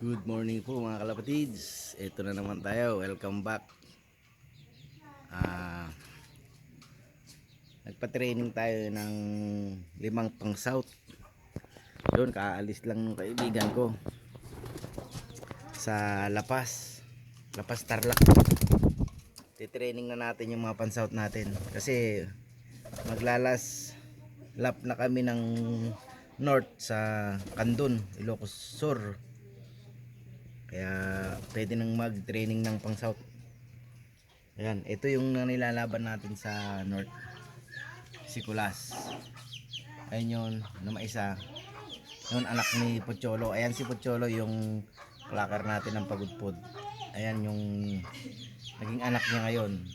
Good morning po mga kalapatids. Ito na naman tayo. Welcome back. Nagpa-training tayo ng 5 pang south. Doon kaalis lang ng kaibigan ko sa Lapas Tarlac. Titraining na natin yung mga pang south natin kasi maglalas lap na kami ng north sa Candon, Ilocos Sur. Kaya pwede nang mag-training ng pang south. Ayan, ito yung nilalaban natin sa north. Si Kulas. Ayun yun, na maisa. Yun anak ni Pocholo. Ayan si Pocholo yung clacker natin ng Pagudpod. Ayan yung naging anak niya ngayon.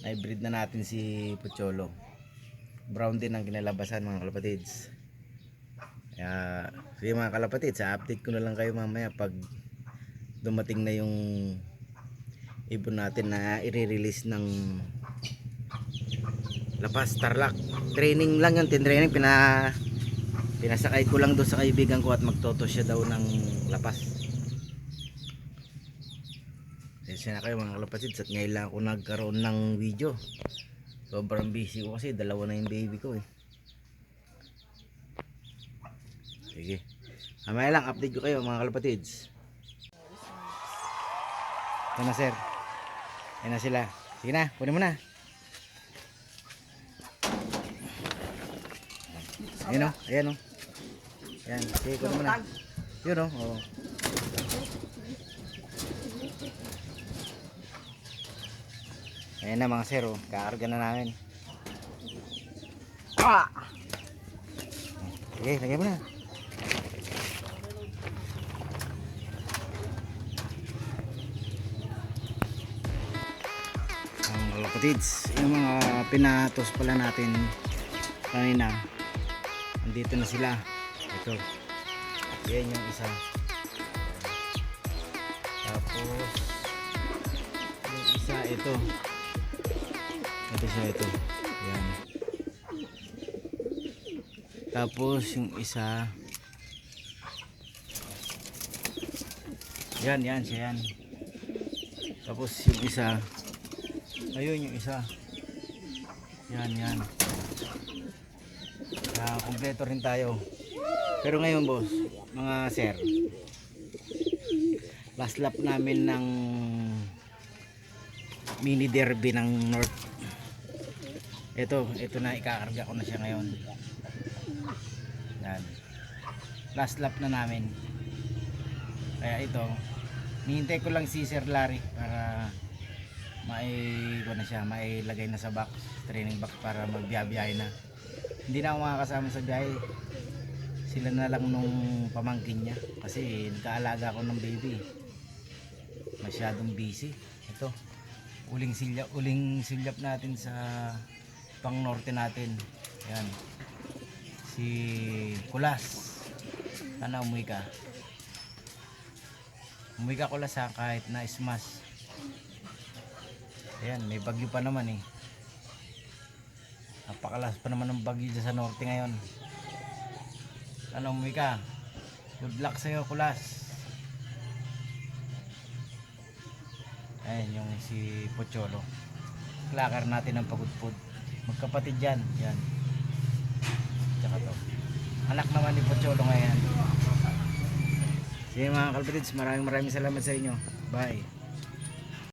Na-breed na natin si Pocholo. Brown din ang kinalabasan mga kalapatids. Kaya sige mga kalapatids, update ko na lang kayo mamaya pag dumating na yung ibon natin na i-release ng Lapas Tarlac. Training lang yun, training. Pinasakay ko lang doon sa kaibigan ko at magtoto siya daw ng lapas. Sensya na kayo mga kalapatids at ngayon lang ako nagkaroon ng video. Sobrang busy ko kasi dalawa na yung baby ko eh. Sige. Mamaya lang update ko kayo mga kalapatids. Ito na sir. Ayan na sila. Sige na, kunin mo na. Ayan o, ayan o. Ayan, sige kunin mo na. Yun o, oh. Ayan na mga sir o, kakarga na namin. Sige, lagyan mo na. Kapatids, yung mga pinatos pala natin kanina, andito na sila. Ito, yan yung isa. Tapos yung isa ito siya, ito yan. Tapos yung isa yan siya yan. Tapos yung isa ayun, yung isa yan. Kompleto rin tayo. Pero ngayon boss, mga sir, last lap namin ng mini derby ng north. Ito na, ikakarga ko na siya ngayon. Yan, last lap na namin. Kaya ito, nihintay ko lang si Sir Larry para mailagay na sa box, training box para magbiyahe na. Hindi na ako makakasama sa biyahe, sila na lang nung pamangkin niya kasi nagkaalaga ako ng baby, masyadong busy. Ito, uling silyap natin sa pang norte natin. Yan, si Kulas. Sana umuwi ka Kulas ha, kahit na smash. Ayan, may bagyo pa naman eh. Napakalas pa naman ng bagyo dyan sa norte ngayon. Ano, umuwi ka. Good luck sa'yo, Kulas. Ayan yung si Pocholo, clacker natin ng Pagudpod. Magkapatid yan. Yan. Tsaka to, anak naman ni Pocholo ngayon. Sige mga kalapatids, maraming salamat sa inyo. Bye.